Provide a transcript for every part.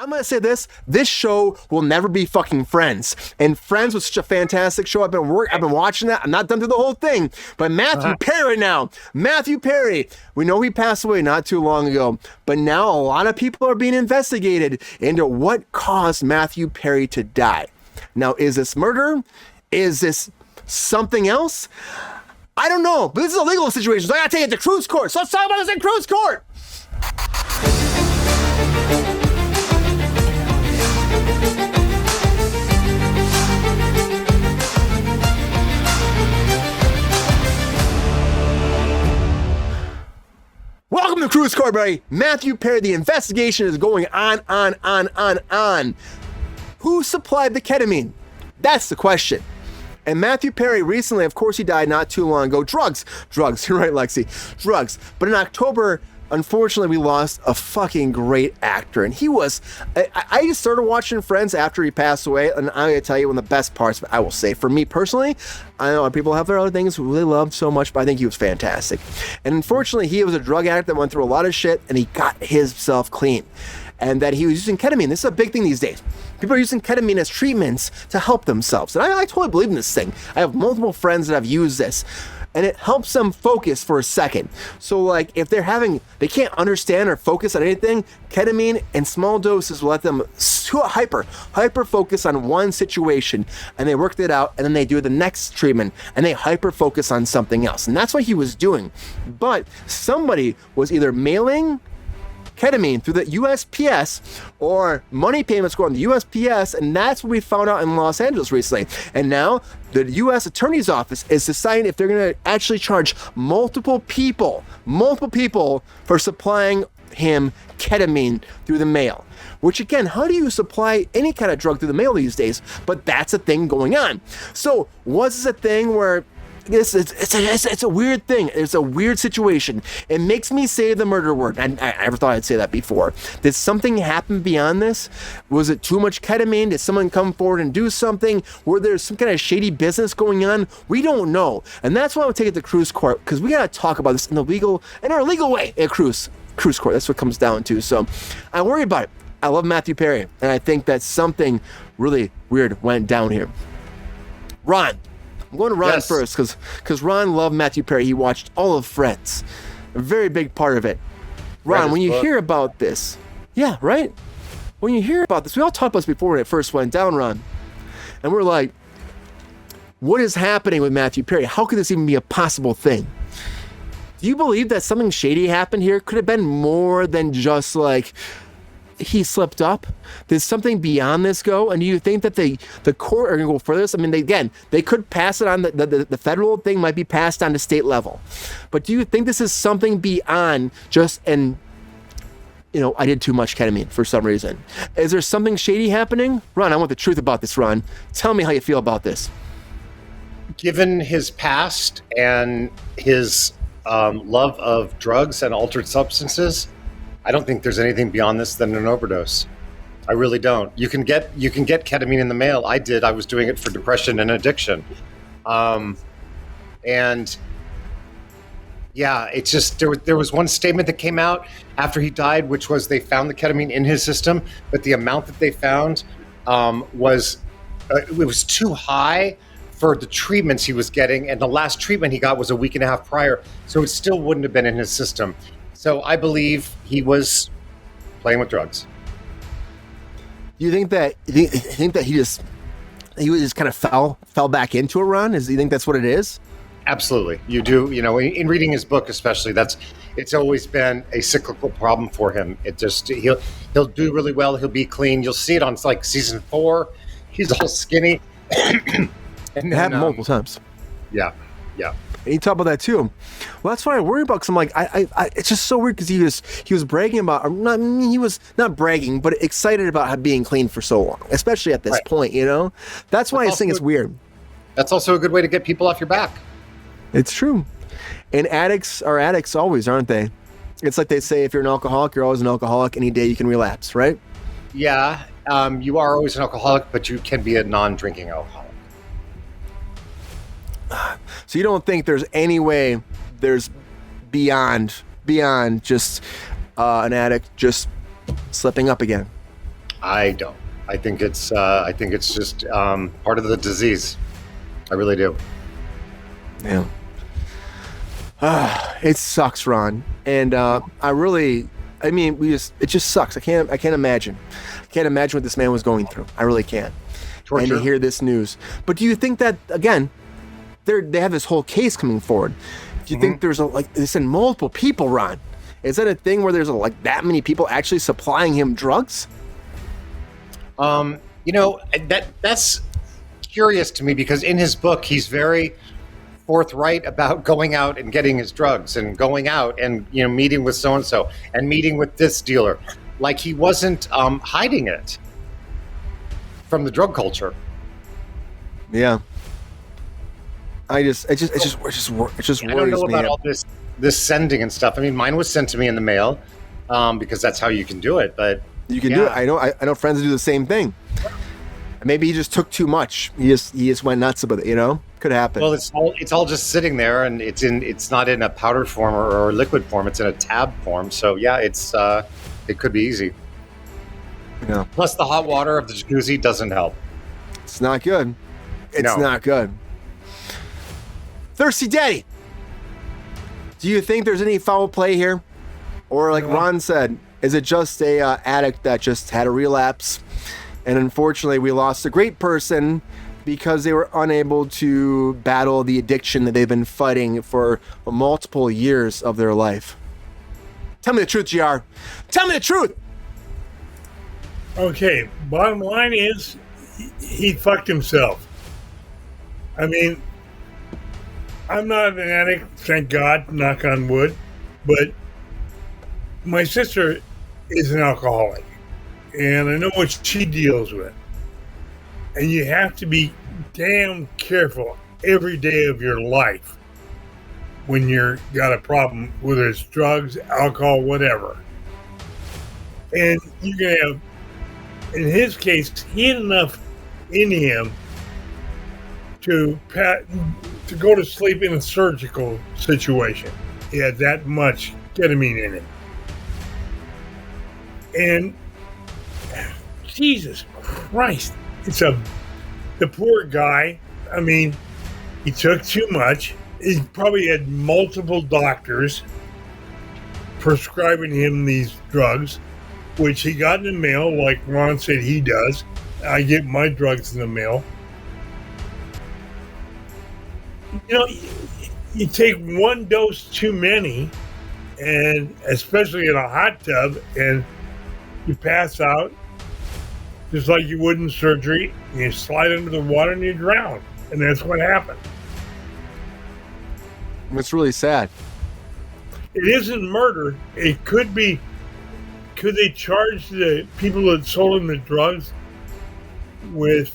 I'm going to say this show will never be fucking Friends. And Friends was such a fantastic show. I've been watching that. I'm not done through the whole thing. But Matthew Perry now. Matthew Perry. We know he passed away not too long ago. But now a lot of people are being investigated into what caused Matthew Perry to die. Now, is this murder? Is this something else? I don't know. But this is a legal situation. So I got to take it to Kruse court. So let's talk about this in Kruse court. Welcome to Kruse Court, buddy. Matthew Perry, the investigation is going on. Who supplied the ketamine? That's the question. And Matthew Perry recently, of course, he died not too long ago. Drugs. You're right, Lexi. Drugs. But in October, unfortunately, we lost a fucking great actor. And he was, I just started watching Friends after he passed away. And I'm going to tell you one of the best parts, I will say, for me personally, I know people have their other things who they love so much, but I think he was fantastic. And unfortunately, he was a drug addict that went through a lot of shit, and he got himself clean. And that he was using ketamine. This is a big thing these days. People are using ketamine as treatments to help themselves. And I totally believe in this thing. I have multiple friends that have used this. And it helps them focus for a second. So like if they can't understand or focus on anything, ketamine in small doses will let them hyper focus on one situation, and they worked it out, and then they do the next treatment and they hyper focus on something else. And that's what he was doing. But somebody was either mailing ketamine through the USPS or money payments going to the USPS, and that's what we found out in Los Angeles recently. And now the U.S. Attorney's Office is deciding if they're going to actually charge multiple people for supplying him ketamine through the mail. Which again, how do you supply any kind of drug through the mail these days? But that's a thing going on. So was this a thing where it's a weird thing. It's a weird situation. It makes me say the murder word. I never thought I'd say that before. Did something happen beyond this? Was it too much ketamine? Did someone come forward and do something? Were there some kind of shady business going on? We don't know. And that's why I would take it to Kruse court, because we got to talk about this in our legal way at Kruse court. That's what it comes down to. So I worry about it. I love Matthew Perry, and I think that something really weird went down here. Ron. I'm going to Ron first because Ron loved Matthew Perry. He watched all of Friends. A very big part of it. Ron, when you hear about this, yeah, right? When you hear about this, we all talked about this before when it first went down, Ron. And we're like, what is happening with Matthew Perry? How could this even be a possible thing? Do you believe that something shady happened here? Could have been more than just like he slipped up? Did something beyond this go? And do you think that the court are going to go further? I mean, they could pass it on. The federal thing might be passed on to state level. But do you think this is something beyond just I did too much ketamine for some reason? Is there something shady happening? Ron, I want the truth about this, Ron. Tell me how you feel about this. Given his past and his love of drugs and altered substances, I don't think there's anything beyond this than an overdose. I really don't. You can get ketamine in the mail. I did. I was doing it for depression and addiction. And yeah, it's just there was one statement that came out after he died, which was they found the ketamine in his system, but the amount that they found was too high for the treatments he was getting, and the last treatment he got was a week and a half prior, so it still wouldn't have been in his system. So I believe he was playing with drugs. Do you think that he just kind of fell back into a run? Do you think that's what it is? Absolutely, you do. In reading his book, especially, it's always been a cyclical problem for him. He'll do really well. He'll be clean. You'll see it on like season 4. He's all skinny. And it happened multiple times. Yeah. And you talk about that too. Well, that's what I worry about, because I'm like, it's just so weird, because he was bragging about, he was not bragging, but excited about being clean for so long, especially at this point, That's why I think it's weird. That's also a good way to get people off your back. It's true. And addicts are addicts always, aren't they? It's like they say, if you're an alcoholic, you're always an alcoholic. Any day you can relapse, right? Yeah, you are always an alcoholic, but you can be a non-drinking alcoholic. So you don't think there's any way there's beyond just an addict just slipping up again? I don't. I think it's just part of the disease. I really do. Yeah. It sucks, Ron. And it just sucks. I can't imagine. I can't imagine what this man was going through. I really can't. Torture. And to hear this news. But do you think that, again, they have this whole case coming forward? Do you think there's they said multiple people, Ron? Is that a thing where there's that many people actually supplying him drugs? That's curious to me, because in his book he's very forthright about going out and getting his drugs and going out and meeting with so and so and meeting with this dealer, like he wasn't hiding it from the drug culture. Yeah. It just worries me. I don't know about all this sending and stuff. I mean, mine was sent to me in the mail because that's how you can do it. But you can do it. I know friends that do the same thing. Maybe he just took too much. He just went nuts with it. Could happen. Well, it's all just sitting there, and it's not in a powder form or liquid form. It's in a tab form. So yeah, it could be easy. Yeah. Plus, the hot water of the jacuzzi doesn't help. It's not good. It's not good. Thirsty Daddy, do you think there's any foul play here? Or like Ron said, is it just a addict that just had a relapse? And unfortunately, we lost a great person because they were unable to battle the addiction that they've been fighting for multiple years of their life. Tell me the truth, GR. Tell me the truth. Okay, bottom line is he fucked himself. I mean, I'm not an addict, thank God, knock on wood, but my sister is an alcoholic, and I know what she deals with. And you have to be damn careful every day of your life when you're got a problem, whether it's drugs, alcohol, whatever. And you're going to have, in his case, he had enough in him to go to sleep in a surgical situation. He had that much ketamine in him. And Jesus Christ, the poor guy, I mean, he took too much. He probably had multiple doctors prescribing him these drugs, which he got in the mail, like Ron said he does. I get my drugs in the mail. You take one dose too many, and especially in a hot tub, and you pass out just like you would in surgery. You slide under the water and you drown, and that's what happened. It's really sad. It isn't murder. It could be. Could they charge the people that sold him the drugs with?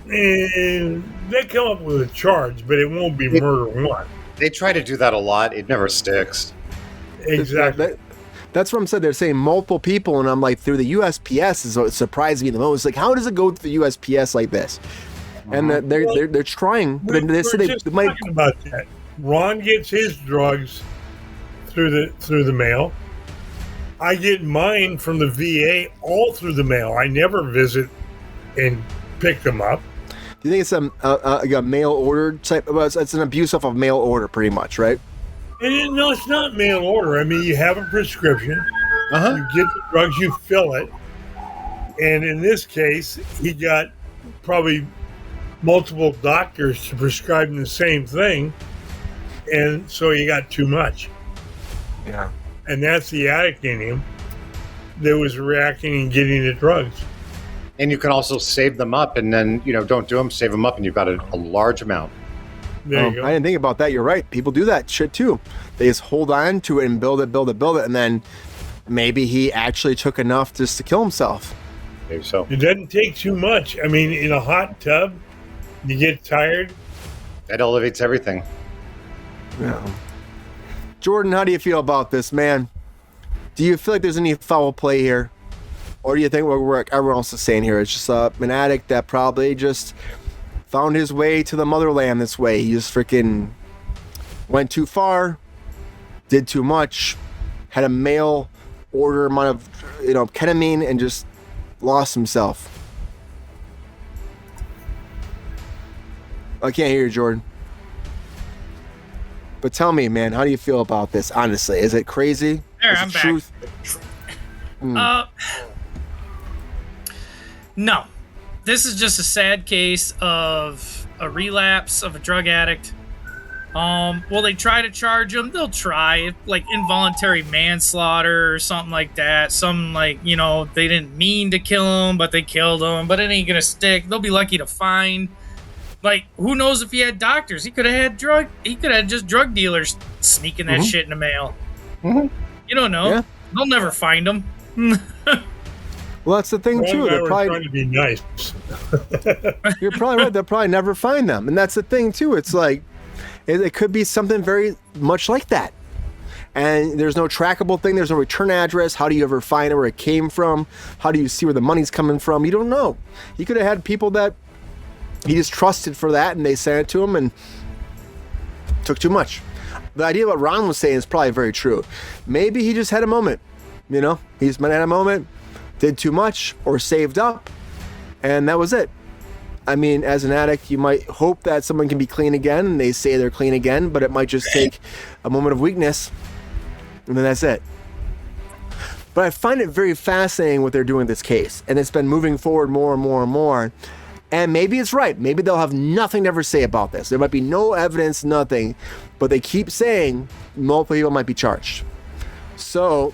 They come up with a charge, but it won't be murder one. They try to do that a lot. It never sticks. Exactly. That's what I'm saying. They're saying multiple people, and I'm like, through the USPS is what surprised me the most. Like, how does it go through the USPS like this? And they're trying, but they said they might. Talking about that. Ron gets his drugs through the mail. I get mine from the VA all through the mail. I never visit and pick them up. Do you think it's a mail order type? It's an abuse of a mail order, pretty much, right? And no, it's not mail order. I mean, you have a prescription. You get the drugs, you fill it. And in this case, he got probably multiple doctors to prescribe him the same thing. And so he got too much. Yeah. And that's the addict in him that was reacting and getting the drugs. And you can also save them up, and then, don't do them, save them up, and you've got a large amount. There you go. I didn't think about that. You're right. People do that shit too. They just hold on to it and build it, and then maybe he actually took enough just to kill himself. Maybe so. It doesn't take too much. I mean, in a hot tub, you get tired. That elevates everything. Yeah. Jordan, how do you feel about this, man? Do you feel like there's any foul play here? Or do you think what everyone else is saying here? It's just an addict that probably just found his way to the motherland this way. He just freaking went too far, did too much, had a mail order amount of ketamine, and just lost himself. I can't hear you, Jordan. But tell me, man, how do you feel about this? Honestly, is it crazy? There, is I'm it back. truth? No. This is just a sad case of a relapse of a drug addict. Will they try to charge him? They'll try, like involuntary manslaughter or something like that. Some like, you know, they didn't mean to kill him, but they killed him, but it ain't gonna stick. They'll be lucky to find. Like, who knows if he had doctors? He could have had just drug dealers sneaking that shit in the mail. Mm-hmm. You don't know. Yeah. They'll never find him. Well, that's the thing, too. They're trying probably, to be nice. you're probably right. They'll probably never find them. And that's the thing, too. It's like, it could be something very much like that. And there's no trackable thing. There's no return address. How do you ever find where it came from? How do you see where the money's coming from? You don't know. He could have had people that he just trusted for that, and they sent it to him and took too much. The idea what Ron was saying is probably very true. Maybe he just had a moment. You know, he just might have had a moment, did too much, or saved up, and that was it. I mean, as an addict, you might hope that someone can be clean again, and they say they're clean again, but it might just take a moment of weakness, and then that's it. But I find it very fascinating what they're doing in this case, and it's been moving forward more and more and more. And maybe it's right. Maybe they'll have nothing to ever say about this. There might be no evidence, nothing, but they keep saying multiple people might be charged. So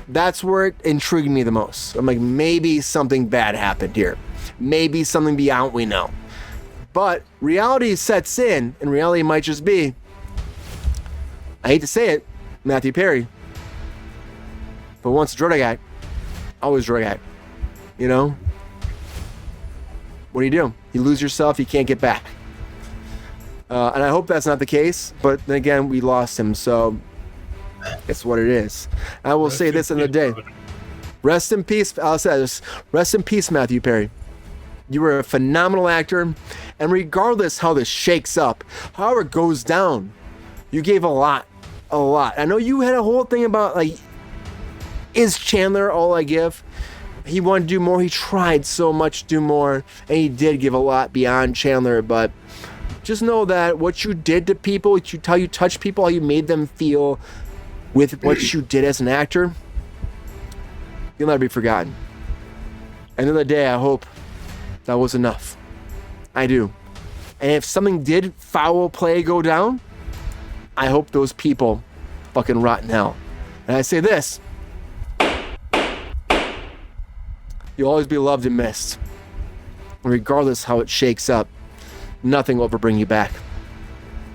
that's where it intrigued me the most. I'm like, maybe something bad happened here. Maybe something beyond what we know. But reality sets in, and reality might just be, I hate to say it, Matthew Perry. But once a drug addict, always a drug addict. You know? What do? You lose yourself, you can't get back. And I hope that's not the case, but then again, we lost him, so it's what it is. I will say this in the day. Rest in peace, I'll say this. Rest in peace, Matthew Perry. You were a phenomenal actor, and regardless how this shakes up, however it goes down, you gave a lot. I know you had a whole thing about, like, is Chandler all I give? He wanted to do more. He tried so much to do more, and he did give a lot beyond Chandler. But just know that what you did to people, how you touched people, how you made them feel with what you did as an actor, you'll never be forgotten. End of the day, I hope that was enough. I do. And if something did foul play go down, I hope those people fucking rot in hell. And I say this. You'll always be loved and missed. Regardless how it shakes up, nothing will ever bring you back.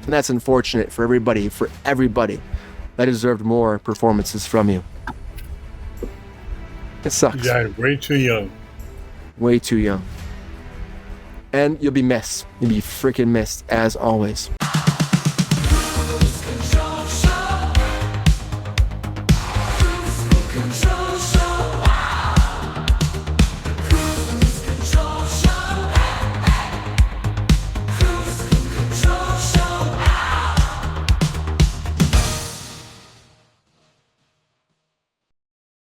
And that's unfortunate for everybody that deserved more performances from you. It sucks. You died way too young. Way too young. And you'll be missed. You'll be freaking missed, as always.